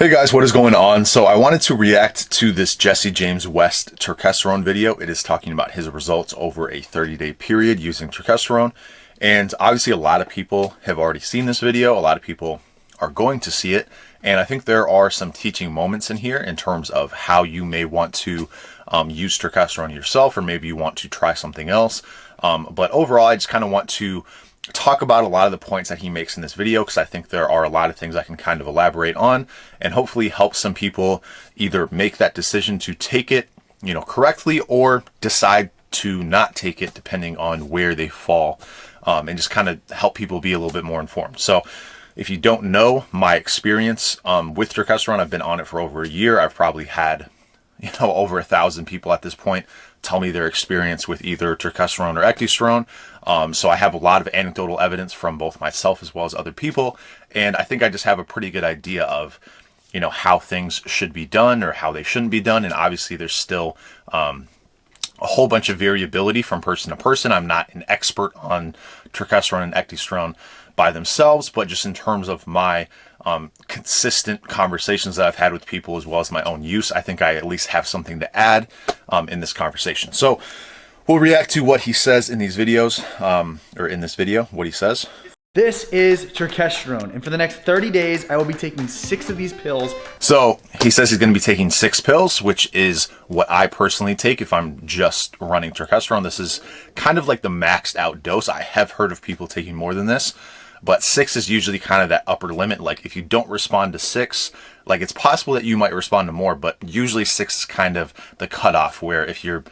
Hey guys, what is going on? So I wanted to react to this Jesse James West Turkesterone video. It is talking about his results over a 30-day period using Turkesterone. And obviously a lot of people have already seen this video. A lot of people are going to see it. And I think there are some teaching moments in here in terms of how you may want to use Turkesterone yourself, or maybe you want to try something else. But overall, I just kind of want to talk about a lot of the points that he makes in this video, because I think there are a lot of things I can kind of elaborate on and hopefully help some people either make that decision to take it, correctly, or decide to not take it depending on where they fall, and just kind of help people be a little bit more informed. So if you don't know my experience with Turkesterone, I've been on it for over a year. I've probably had over 1,000 people at this point tell me their experience with either Turkesterone or ecdysterone. So I have a lot of anecdotal evidence from both myself as well as other people. And I think I just have a pretty good idea of, how things should be done or how they shouldn't be done. And obviously there's still a whole bunch of variability from person to person. I'm not an expert on Turkesterone and ecdysterone by themselves, but just in terms of my consistent conversations that I've had with people as well as my own use, I think I at least have something to add in this conversation. So we'll react to what he says in these videos, or in this video, what he says. This is Turkesterone, and for the next 30 days, I will be taking 6 of these pills. So he says he's going to be taking 6 pills, which is what I personally take if I'm just running Turkesterone. This is kind of like the maxed out dose. I have heard of people taking more than this, but 6 is usually kind of that upper limit. Like if you don't respond to 6, like it's possible that you might respond to more, but usually 6 is kind of the cutoff where if you're,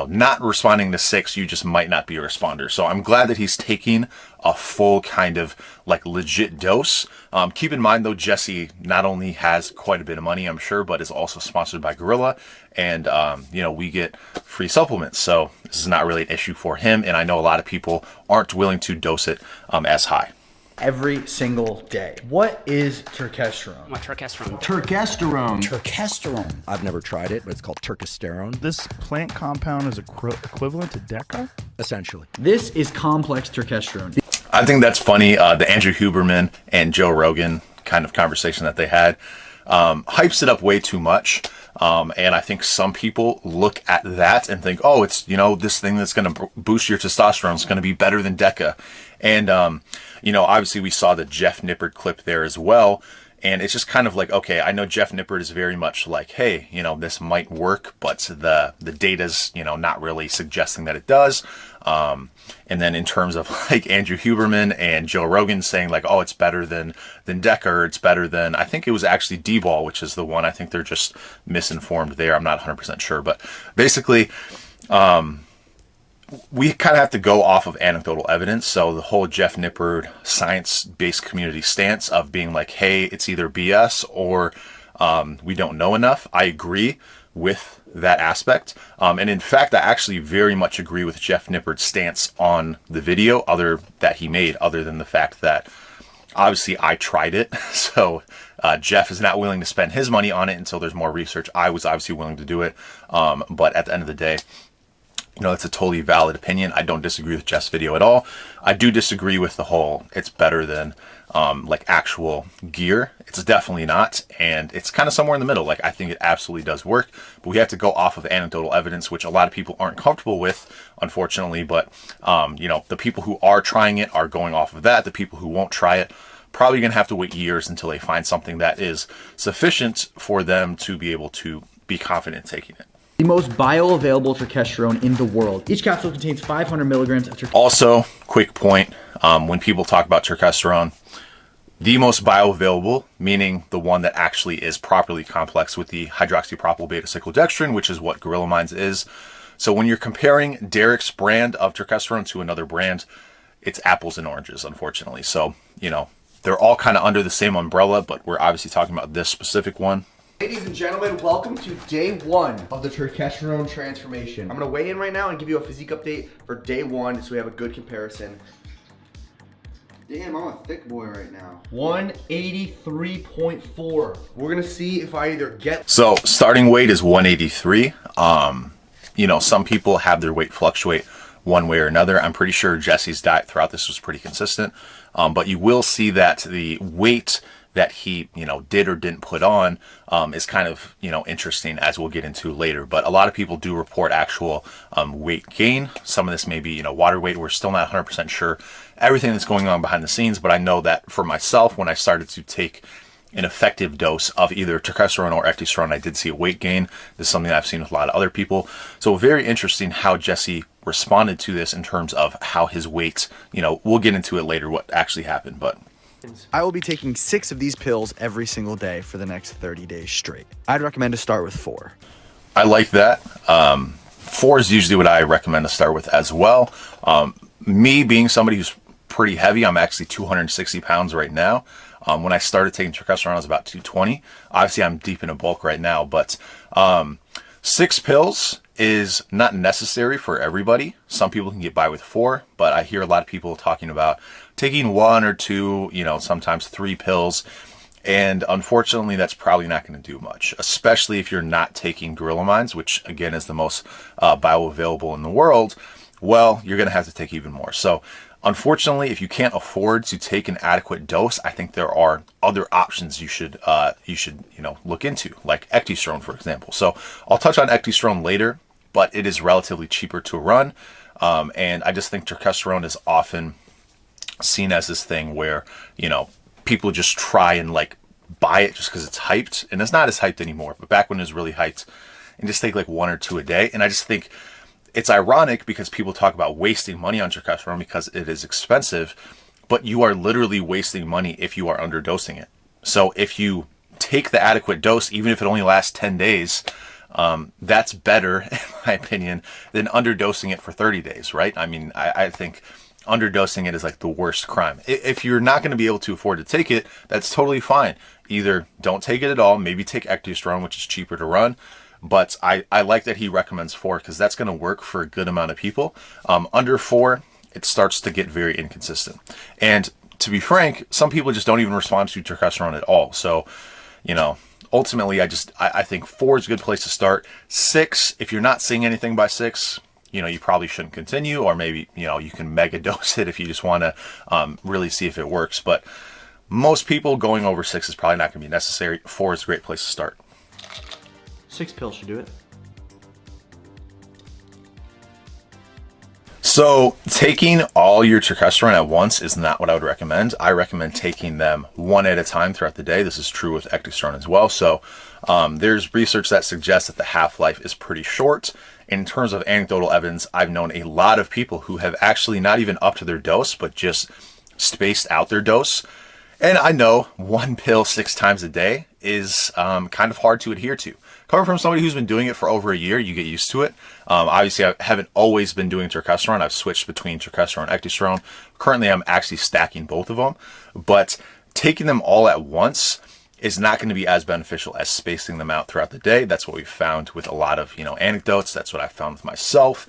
not responding to 6, you just might not be a responder. So I'm glad that he's taking a full kind of like legit dose. Keep in mind though, Jesse not only has quite a bit of money, I'm sure, but is also sponsored by Gorilla, and we get free supplements. So this is not really an issue for him. And I know a lot of people aren't willing to dose it as high. Every single day. What is Turkesterone? What Turkesterone? Turkesterone. I've never tried it, but it's called Turkesterone. This plant compound is equivalent to Deca? Essentially. This is complex Turkesterone. I think that's funny. The Andrew Huberman and Joe Rogan kind of conversation that they had hypes it up way too much. And I think some people look at that and think, oh, it's, this thing that's going to boost your testosterone is going to be better than Deca. And, obviously we saw the Jeff Nippard clip there as well. And it's just kind of like, okay, I know Jeff Nippard is very much like, hey, this might work, but the data's, not really suggesting that it does. And then in terms of like Andrew Huberman and Joe Rogan saying like, oh, it's better than Deca, or it's better than, I think it was actually D-Ball, which is the one. I think they're just misinformed there. I'm not 100% sure, but basically, we kind of have to go off of anecdotal evidence. So the whole Jeff Nippard science-based community stance of being like, hey, it's either BS or we don't know enough. I agree with that aspect. And in fact, I actually very much agree with Jeff Nippard's stance on the video that he made, other than the fact that obviously I tried it. So Jeff is not willing to spend his money on it until there's more research. I was obviously willing to do it. But at the end of the day, it's a totally valid opinion. I don't disagree with Jeff's video at all. I do disagree with the whole, it's better than like actual gear. It's definitely not. And it's kind of somewhere in the middle. Like I think it absolutely does work, but we have to go off of anecdotal evidence, which a lot of people aren't comfortable with, unfortunately. But, the people who are trying it are going off of that. The people who won't try it, probably going to have to wait years until they find something that is sufficient for them to be able to be confident in taking it. The most bioavailable Turkesterone in the world. Each capsule contains 500 milligrams of Turkesterone. Also, quick point, when people talk about Turkesterone, the most bioavailable, meaning the one that actually is properly complex with the hydroxypropyl beta-cyclodextrin, which is what Gorilla Minds is. So when you're comparing Derek's brand of Turkesterone to another brand, it's apples and oranges, unfortunately. So, they're all kind of under the same umbrella, but we're obviously talking about this specific one. Ladies and gentlemen, welcome to day 1 of the Turkesterone transformation. I'm gonna weigh in right now and give you a physique update for day 1 so we have a good comparison. Damn, I'm a thick boy right now. 183.4. We're gonna see if I either get... So starting weight is 183. Some people have their weight fluctuate one way or another. I'm pretty sure Jesse's diet throughout this was pretty consistent. But you will see that the weight that he, did or didn't put on is kind of, interesting, as we'll get into later. But a lot of people do report actual weight gain. Some of this may be, water weight. We're still not 100% sure everything that's going on behind the scenes, but I know that for myself, when I started to take an effective dose of either turkesterone or ecdysterone, I did see a weight gain. This is something that I've seen with a lot of other people. So very interesting how Jesse responded to this in terms of how his weight, we'll get into it later, what actually happened, but I will be taking 6 of these pills every single day for the next 30 days straight. I'd recommend to start with 4. I like that. 4 is usually what I recommend to start with as well. Me being somebody who's pretty heavy, I'm actually 260 pounds right now. When I started taking turkesterone, I was about 220. Obviously, I'm deep in a bulk right now, but 6 pills is not necessary for everybody. Some people can get by with 4, but I hear a lot of people talking about taking 1 or 2, sometimes 3 pills. And unfortunately, that's probably not going to do much, especially if you're not taking gorillamines, which again is the most bioavailable in the world. Well, you're going to have to take even more. So unfortunately, if you can't afford to take an adequate dose, I think there are other options you should look into, like ecdysterone, for example. So I'll touch on ecdysterone later, but it is relatively cheaper to run. And I just think turkesterone is often seen as this thing where, people just try and like buy it just because it's hyped, and it's not as hyped anymore. But back when it was really hyped, and just take like 1 or 2 a day. And I just think it's ironic because people talk about wasting money on turkesterone because it is expensive, but you are literally wasting money if you are underdosing it. So if you take the adequate dose, even if it only lasts 10 days, that's better, in my opinion, than underdosing it for 30 days, right? I mean, I think underdosing it is like the worst crime. If you're not going to be able to afford to take it, that's totally fine. Either don't take it at all, maybe take ecdysterone, which is cheaper to run. But I like that he recommends 4 because that's going to work for a good amount of people. Under 4, it starts to get very inconsistent. And to be frank, some people just don't even respond to turkesterone at all. So, ultimately, I think 4 is a good place to start. 6, if you're not seeing anything by 6, you probably shouldn't continue, or maybe, you can mega dose it if you just want to really see if it works. But most people going over 6 is probably not going to be necessary. 4 is a great place to start. 6 pills should do it. So taking all your turkesterone at once is not what I would recommend. I recommend taking them 1 at a time throughout the day. This is true with ecdysterone as well. So there's research that suggests that the half-life is pretty short. In terms of anecdotal evidence, I've known a lot of people who have actually not even upped to their dose, but just spaced out their dose. And I know 1 pill 6 times a day is kind of hard to adhere to. Coming from somebody who's been doing it for over a year, you get used to it. Obviously, I haven't always been doing turkesterone. I've switched between turkesterone and ecdysterone. Currently, I'm actually stacking both of them. But taking them all at once is not going to be as beneficial as spacing them out throughout the day. That's what we've found with a lot of, anecdotes. That's what I found with myself.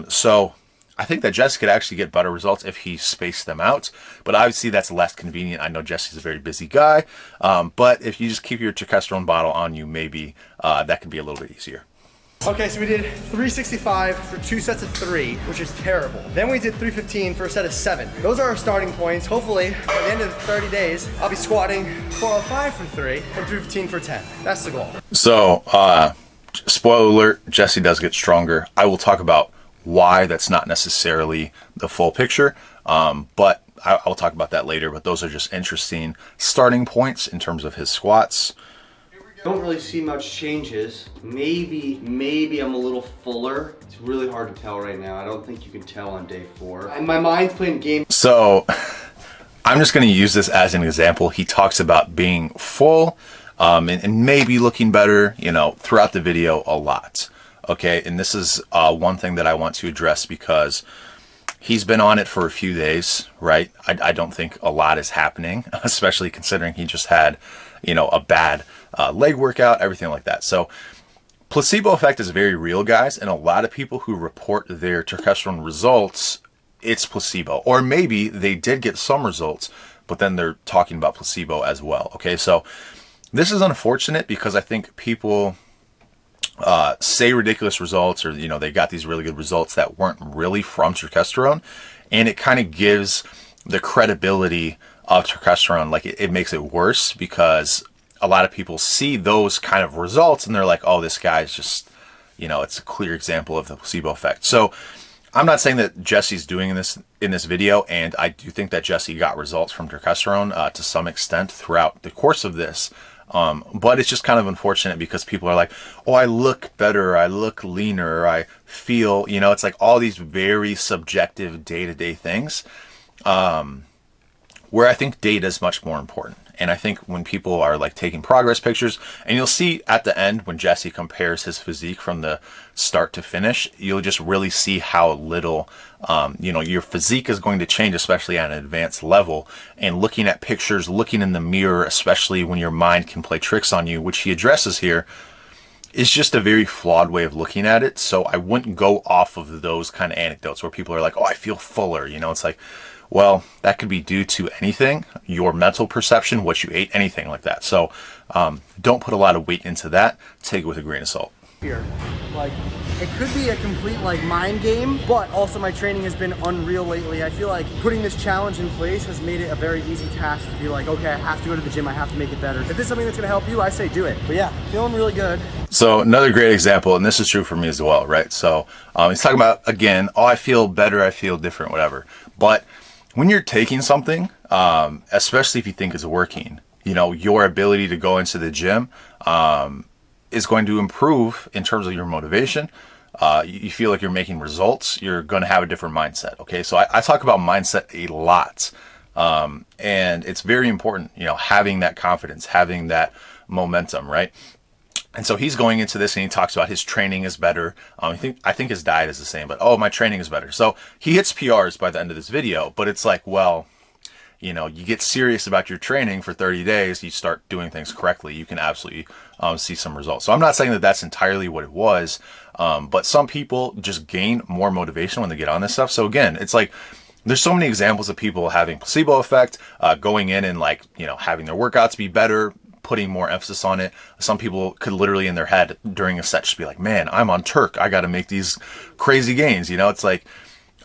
So I think that Jesse could actually get better results if he spaced them out, but obviously that's less convenient. I know Jesse's a very busy guy, but if you just keep your turkesterone bottle on you, maybe that could be a little bit easier. Okay, so we did 365 for 2 sets of 3, which is terrible. Then we did 315 for a set of 7. Those are our starting points. Hopefully, by the end of 30 days, I'll be squatting 405 for 3 and 315 for 10. That's the goal. So, spoiler alert, Jesse does get stronger. I will talk about why that's not necessarily the full picture, but I'll talk about that later. But those are just interesting starting points in terms of his squats. Don't really see much changes. Maybe I'm a little fuller. It's really hard to tell right now. I don't think you can tell on day 4. My mind's playing games. So I'm just going to use this as an example. He talks about being full and maybe looking better, throughout the video a lot. Okay, and this is one thing that I want to address because he's been on it for a few days, right? I don't think a lot is happening, especially considering he just had, a bad leg workout, everything like that. So placebo effect is very real, guys, and a lot of people who report their turkesterone results, it's placebo. Or maybe they did get some results, but then they're talking about placebo as well. Okay, so this is unfortunate because I think people say ridiculous results, or they got these really good results that weren't really from turkesterone, and it kind of gives the credibility of turkesterone, like it makes it worse, because a lot of people see those kind of results and they're like, oh, this guy's just, you know, it's a clear example of the placebo effect. So I'm not saying that Jesse's doing this in this video, and I do think that Jesse got results from turkesterone to some extent throughout the course of this. But it's just kind of unfortunate because people are like, oh, I look better, I look leaner, I feel, you know, it's like all these very subjective day-to-day things, where I think data is much more important. And I think when people are like taking progress pictures, and you'll see at the end when Jesse compares his physique from the start to finish, you'll just really see how little, you know, your physique is going to change, especially at an advanced level. And looking at pictures, looking in the mirror, especially when your mind can play tricks on you, which he addresses here, is just a very flawed way of looking at it. So I wouldn't go off of those kind of anecdotes where people are like, oh, I feel fuller. You know, it's like, well, that could be due to anything, your mental perception, what you ate, anything like that. So don't put a lot of weight into that. Take it with a grain of salt. Here, like, it could be a complete like mind game, but also my training has been unreal lately. I feel like putting this challenge in place has made it a very easy task to be like, okay, I have to go to the gym, I have to make it better. If this is something that's gonna help you, I say do it. But yeah, feeling really good. So another great example, and this is true for me as well, right? So he's talking about, again, oh, I feel better, I feel different, whatever. But when you're taking something, especially if you think it's working, you know, your ability to go into the gym is going to improve in terms of your motivation. You feel like you're making results, you're going to have a different mindset. Okay, so I talk about mindset a lot, and it's very important, you know, having that confidence, having that momentum, right? And so he's going into this and he talks about his training is better. I think his diet is the same, but oh, my training is better. So he hits PRs by the end of this video, but it's like, well, you know, you get serious about your training for 30 days, you start doing things correctly, you can absolutely see some results. So I'm not saying that that's entirely what it was, but some people just gain more motivation when they get on this stuff. So again, it's like, there's so many examples of people having placebo effect, going in and like, you know, having their workouts be better, putting more emphasis on it. Some people could literally in their head during a set just be like, man, I'm on Turk, I got to make these crazy gains. You know, it's like,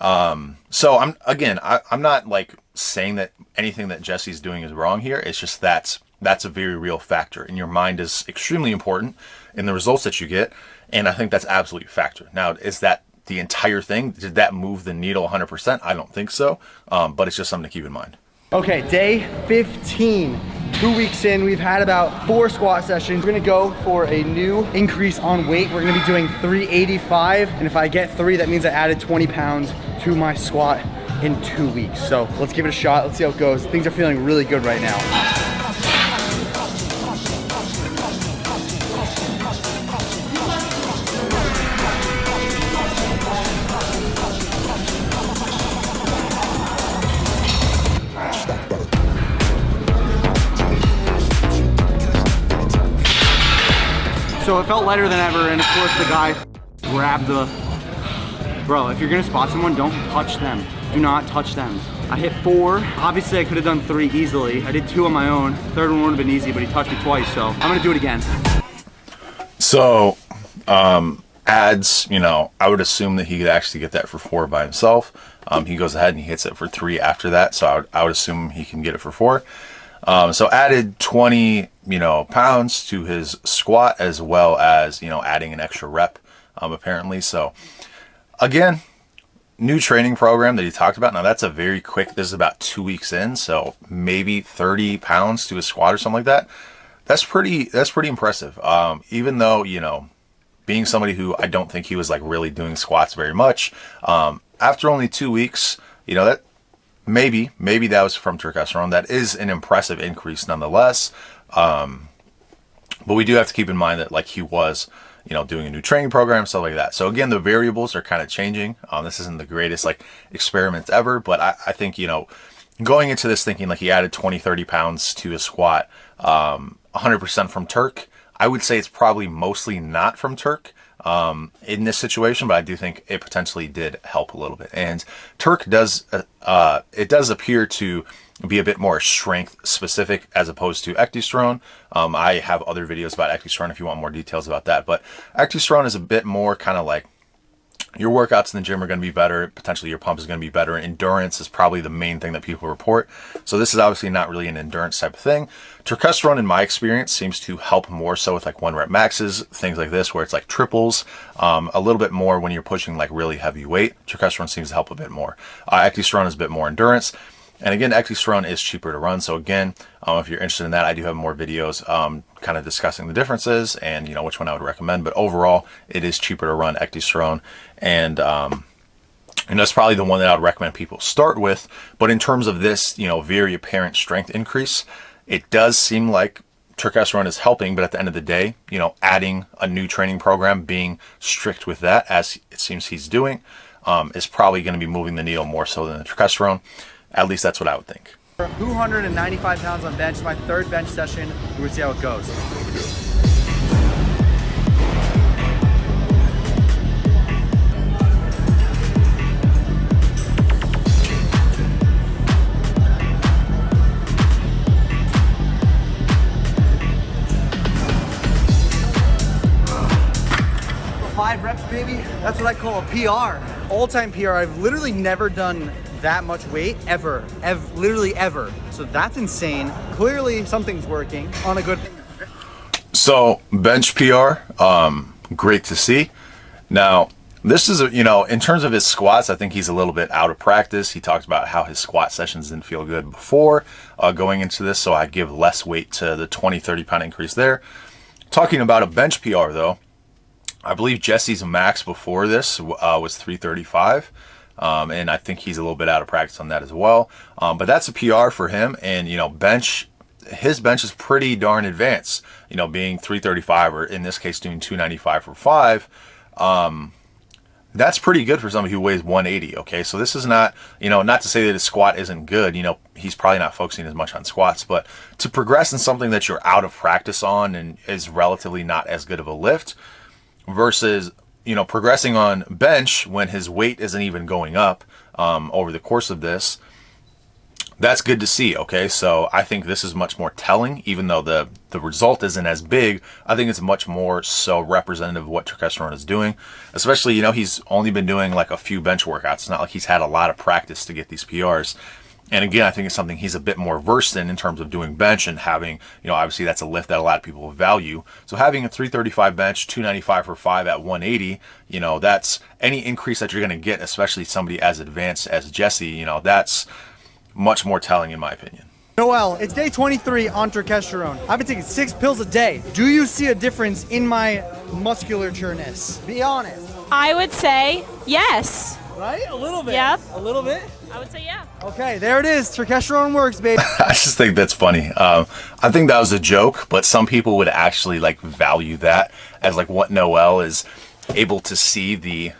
so I'm not like saying that anything that Jesse's doing is wrong here. It's just that's a very real factor, and your mind is extremely important in the results that you get. And I think that's absolutely a factor. Now, is that the entire thing? Did that move the needle 100%? I don't think so. But it's just something to keep in mind. Okay, day 15. 2 weeks in, we've had about 4 squat sessions. We're gonna go for a new increase on weight. We're gonna be doing 385, and if I get 3, that means I added 20 pounds to my squat in 2 weeks. So let's give it a shot, let's see how it goes. Things are feeling really good right now. So it felt lighter than ever, and of course the guy grabbed the... Bro, if you're gonna spot someone, don't touch them. Do not touch them. I hit 4. Obviously I could have done 3 easily. I did 2 on my own. 3rd one would have been easy, but he touched me twice, so I'm gonna do it again. So, adds, you know, I would assume that he could actually get that for 4 by himself. He goes ahead and he hits it for 3 after that, so I would assume he can get it for 4. So added 20, you know, pounds to his squat, as well as, you know, adding an extra rep, apparently. So again, new training program that he talked about. Now that's a very quick, this is about 2 weeks in, so maybe 30 pounds to his squat or something like that. That's pretty impressive. Even though, you know, being somebody who I don't think he was like really doing squats very much, after only 2 weeks, you know, that maybe that was from turkesterone. That is an impressive increase nonetheless. But we do have to keep in mind that like he was, you know, doing a new training program, stuff like that. So again, the variables are kind of changing. This isn't the greatest like experiment ever, but I think, you know, going into this thinking like he added 20, 30 pounds to his squat, 100% from Turk. I would say it's probably mostly not from Turk in this situation, but I do think it potentially did help a little bit. And Turk does, it does appear to be a bit more strength specific as opposed to ectosterone. I have other videos about ectosterone if you want more details about that, but ectosterone is a bit more kind of like your workouts in the gym are going to be better. Potentially your pump is going to be better. Endurance is probably the main thing that people report. So this is obviously not really an endurance type of thing. Turkesterone, in my experience, seems to help more so with like 1 rep maxes, things like this, where it's like triples, a little bit more when you're pushing like really heavy weight. Turkesterone seems to help a bit more. Ecdysterone is a bit more endurance. And again, ecdysterone is cheaper to run. So again, if you're interested in that, I do have more videos kind of discussing the differences and, you know, which one I would recommend. But overall, it is cheaper to run ecdysterone. And that's probably the one that I would recommend people start with. But in terms of this, you know, very apparent strength increase, it does seem like turkesterone is helping. But at the end of the day, you know, adding a new training program, being strict with that, as it seems he's doing, is probably going to be moving the needle more so than the turkesterone. At least that's what I would think. 295 pounds on bench, my 3rd bench session. We're gonna see how it goes. Five reps, baby. That's what I call a PR. All-time PR. I've literally never done that much weight ever, literally ever. So that's insane. Clearly something's working on a good. So bench PR, great to see. Now this is, you know, in terms of his squats, I think he's a little bit out of practice. He talks about how his squat sessions didn't feel good before going into this. So I give less weight to the 20-30 pound increase there. Talking about a bench PR though, I believe Jesse's max before this was 335. And I think he's a little bit out of practice on that as well. But that's a PR for him. And, you know, his bench is pretty darn advanced, you know, being 335 or in this case doing 295 for 5. That's pretty good for somebody who weighs 180. Okay. So this is not, you know, not to say that his squat isn't good. You know, he's probably not focusing as much on squats, but to progress in something that you're out of practice on and is relatively not as good of a lift versus, you know, progressing on bench when his weight isn't even going up over the course of this, that's good to see. Okay, so I think this is much more telling, even though the result isn't as big. I think it's much more so representative of what turkesterone is doing, especially, you know, he's only been doing like a few bench workouts. It's not like he's had a lot of practice to get these PRs. And again, I think it's something he's a bit more versed in terms of doing bench and having, you know, obviously that's a lift that a lot of people value. So having a 335 bench, 295 for 5 at 180, you know, that's any increase that you're going to get, especially somebody as advanced as Jesse, you know, that's much more telling in my opinion. Noel, it's day 23 on turkesterone. I've been taking 6 pills a day. Do you see a difference in my musculatureness? Be honest. I would say yes. Right? A little bit. Yep. A little bit? I would say yeah. Okay, there it is. Turkesterone works, baby. I just think that's funny. I think that was a joke, but some people would actually like value that as like what Noel is able to see the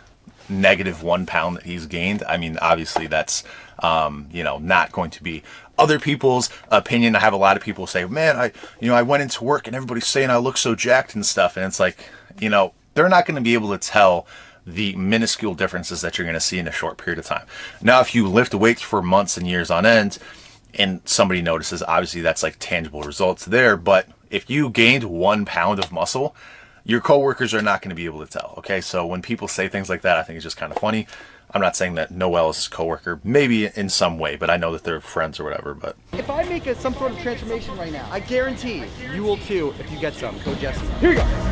-1 pound that he's gained. I mean, obviously that's, you know, not going to be other people's opinion. I have a lot of people say, man, I went into work and everybody's saying I look so jacked and stuff. And it's like, you know, they're not going to be able to tell the minuscule differences that you're going to see in a short period of time. Now, if you lift weights for months and years on end and somebody notices, obviously that's like tangible results there. But if you gained 1 pound of muscle, your coworkers are not going to be able to tell. Okay. So when people say things like that, I think it's just kind of funny. I'm not saying that Noel is his coworker, maybe in some way, but I know that they're friends or whatever. But if I make some sort of transformation right now, I guarantee you will too if you get some. Go Jesse. Here you go.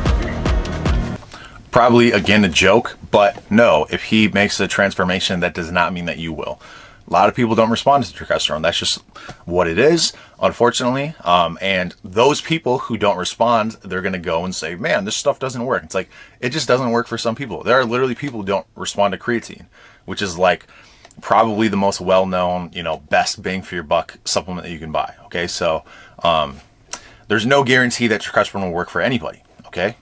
probably again a joke, but no, if he makes a transformation, that does not mean that you will. A lot of people don't respond to turkesterone. That's just what it is, unfortunately. And those people who don't respond, they're going to go and say, man, this stuff doesn't work. It's like, it just doesn't work for some people. There are literally people who don't respond to creatine, which is like probably the most well-known, you know, best bang for your buck supplement that you can buy. Okay. So, there's no guarantee that turkesterone will work for anybody. Okay.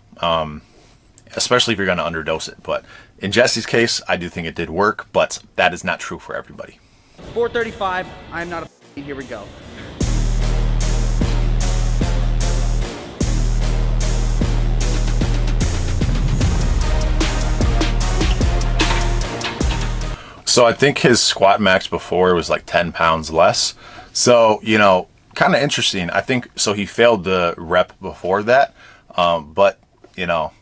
Especially if you're going to underdose it. But in Jesse's case, I do think it did work, but that is not true for everybody. 435. I'm not a. Here we go. So I think his squat max before was like 10 pounds less. So, you know, kind of interesting. I think so. He failed the rep before that, but you know,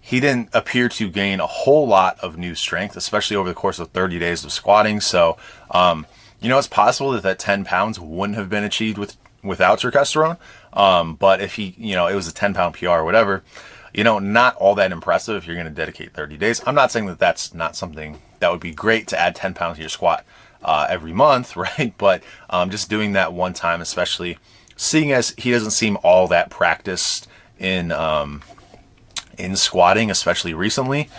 he didn't appear to gain a whole lot of new strength, especially over the course of 30 days of squatting. So, it's possible that that 10 pounds wouldn't have been achieved without turkesterone. But if he, it was a 10-pound PR or whatever, not all that impressive if you're going to dedicate 30 days. I'm not saying that that's not something that would be great to add 10 pounds to your squat every month, right? But just doing that one time, especially seeing as he doesn't seem all that practiced in squatting, especially recently,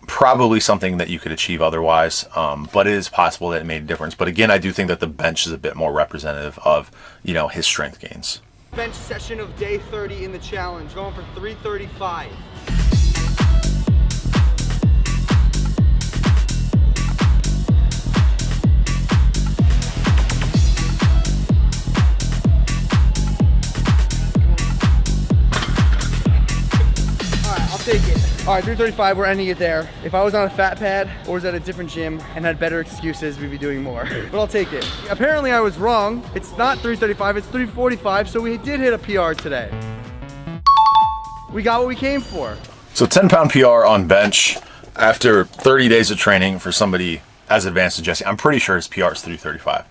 probably something that you could achieve otherwise. But it is possible that it made a difference. But again, I do think that the bench is a bit more representative of, his strength gains. Bench session of day 30 in the challenge, going for 335. Take it. All right, 335, we're ending it there. If I was on a fat pad or was at a different gym and had better excuses, we'd be doing more, but I'll take it. Apparently I was wrong. It's not 335, it's 345, so we did hit a PR today. We got what we came for. So 10-pound PR on bench after 30 days of training for somebody as advanced as Jesse. I'm pretty sure his PR is 335.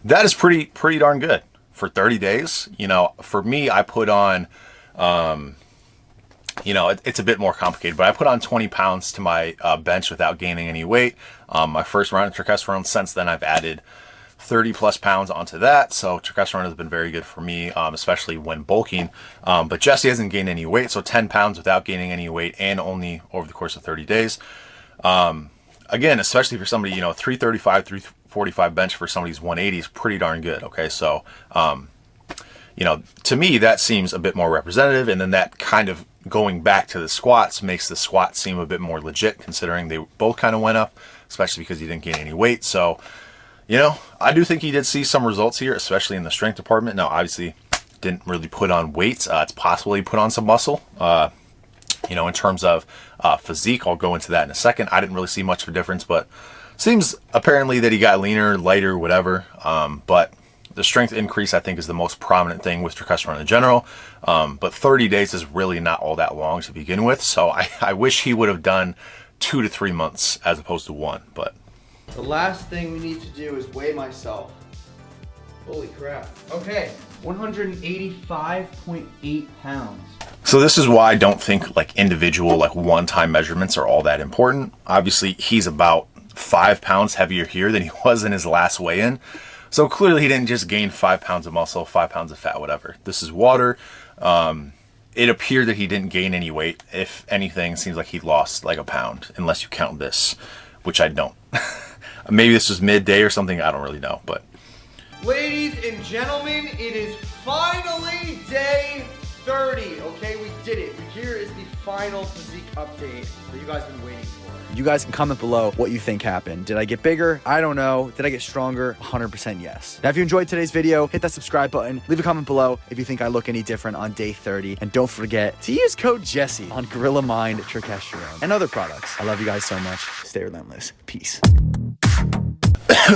That is pretty darn good for 30 days. For me, I put on, it's a bit more complicated, but I put on 20 pounds to my bench without gaining any weight. My first round of turkesterone, since then I've added 30 plus pounds onto that. So turkesterone has been very good for me, especially when bulking. But Jesse hasn't gained any weight, so 10 pounds without gaining any weight and only over the course of 30 days. Again, especially for somebody, 335, 345 bench for somebody's 180 is pretty darn good. Okay, so, to me, that seems a bit more representative. And then that kind of going back to the squats makes the squat seem a bit more legit, considering they both kind of went up, especially because he didn't gain any weight. So, I do think he did see some results here, especially in the strength department. Now, obviously, didn't really put on weight. It's possible he put on some muscle. In terms of physique, I'll go into that in a second. I didn't really see much of a difference, but seems apparently that he got leaner, lighter, whatever. But the strength increase, I think, is the most prominent thing with turkesterone in general. But 30 days is really not all that long to begin with. So I wish he would have done 2 to 3 months as opposed to 1. But the last thing we need to do is weigh myself. Holy crap. Okay, 185.8 pounds. so this is why I don't think individual one-time measurements are all that important. Obviously, he's about 5 pounds heavier here than he was in his last weigh-in. So clearly he didn't just gain 5 pounds of muscle, 5 pounds of fat, whatever. This is water. It appeared that he didn't gain any weight. If anything, it seems like he lost a pound, unless you count this, which I don't. Maybe this was midday or something. I don't really know, but. Ladies and gentlemen, it is finally day 30. Okay, we did it. Here is the final physique update that you guys have been waiting for. You guys can comment below what you think happened. Did I get bigger? I don't know. Did I get stronger? 100% yes. Now, if you enjoyed today's video, hit that subscribe button. Leave a comment below if you think I look any different on day 30. And don't forget to use code Jesse on Gorilla Mind Turkesterone and other products. I love you guys so much. Stay relentless. Peace.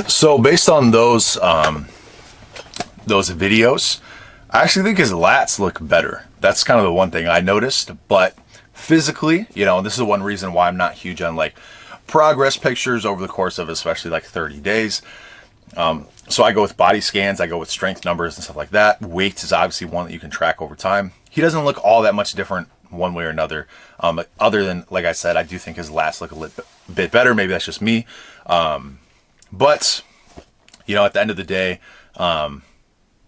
So based on those videos, I actually think his lats look better. That's kind of the one thing I noticed. But physically, and this is one reason why I'm not huge on progress pictures over the course of especially 30 days. So I go with body scans, I go with strength numbers and stuff like that. Weight is obviously one that you can track over time. He doesn't look all that much different one way or another. Other than, like I said, I do think his lats look a bit better. Maybe that's just me. But at the end of the day,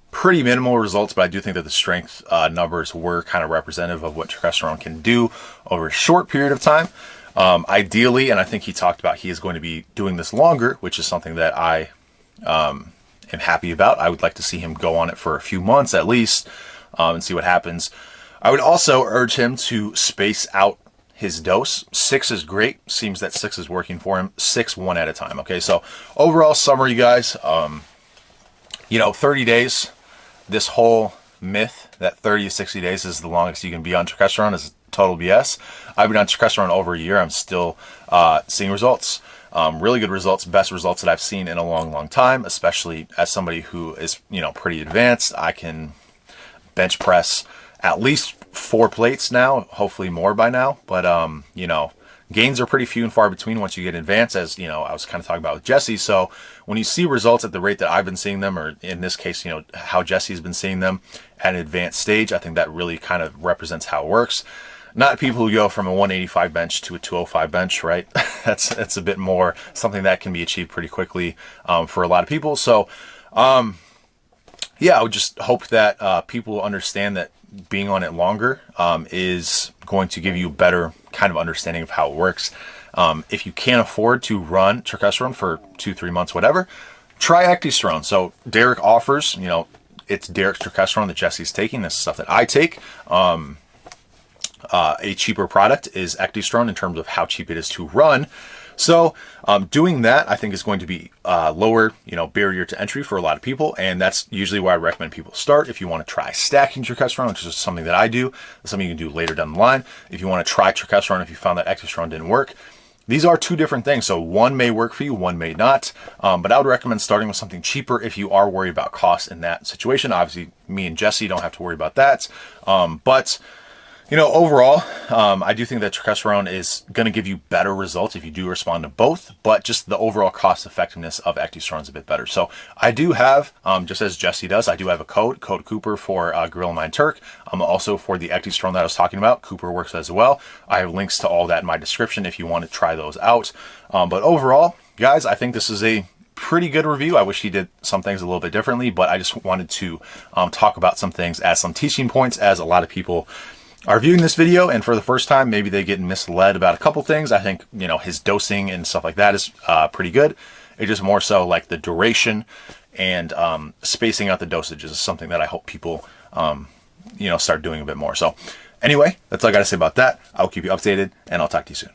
pretty minimal results, but I do think that the strength numbers were kind of representative of what turkesterone can do over a short period of time. Ideally, and I think he talked about he is going to be doing this longer, which is something that I am happy about. I would like to see him go on it for a few months at least and see what happens. I would also urge him to space out his dose. 6 is great. Seems that 6 is working for him. 6 one at a time. Okay, so overall summary, guys. 30 days. This whole myth that 30 to 60 days is the longest you can be on turkesterone is total BS. I've been on turkesterone over a year. I'm still seeing results. Really good results. Best results that I've seen in a long time, especially as somebody who is, pretty advanced. I can bench press at least 4 plates now, hopefully more by now. But, you know, gains are pretty few and far between once you get advanced, as, you know, I was kind of talking about with Jesse. So when you see results at the rate that I've been seeing them, or in this case, you know, how Jesse's been seeing them at an advanced stage, I think that really kind of represents how it works. Not people who go from a 185 bench to a 205 bench, right? That's a bit more something that can be achieved pretty quickly for a lot of people. So, yeah, I would just hope that people will understand that being on it longer is going to give you a better kind of understanding of how it works. If you can't afford to run Turkesterone for 2-3 months, whatever, try Turkesterone. So Derek offers, you know, it's Derek's Turkesterone that Jesse's taking. This is stuff that I take. A cheaper product is Turkesterone in terms of how cheap it is to run. So doing that, I think, is going to be lower, you know, barrier to entry for a lot of people, and that's usually where I recommend people start. If you want to try stacking Turkesterone, which is something that I do, that's something you can do later down the line. If you want to try Turkesterone, if you found that Turkesterone didn't work, these are 2 different things. So one may work for you, one may not. But I would recommend starting with something cheaper if you are worried about cost in that situation. Obviously, me and Jesse don't have to worry about that. But you know, overall, I do think that Turkesterone is going to give you better results if you do respond to both, but just the overall cost effectiveness of Turkesterone is a bit better. So I do have, just as Jesse does, I do have a code Cooper for Gorilla Mind Turk. Also for the Turkesterone that I was talking about, Cooper works as well. I have links to all that in my description if you want to try those out. But overall, guys, I think this is a pretty good review. I wish he did some things a little bit differently, but I just wanted to talk about some things as some teaching points, as a lot of people are viewing this video, and for the first time, maybe they get misled about a couple things. I think, you know, his dosing and stuff like that is pretty good. It's just more so like the duration and spacing out the dosages is something that I hope people, you know, start doing a bit more. So anyway, that's all I got to say about that. I'll keep you updated, and I'll talk to you soon.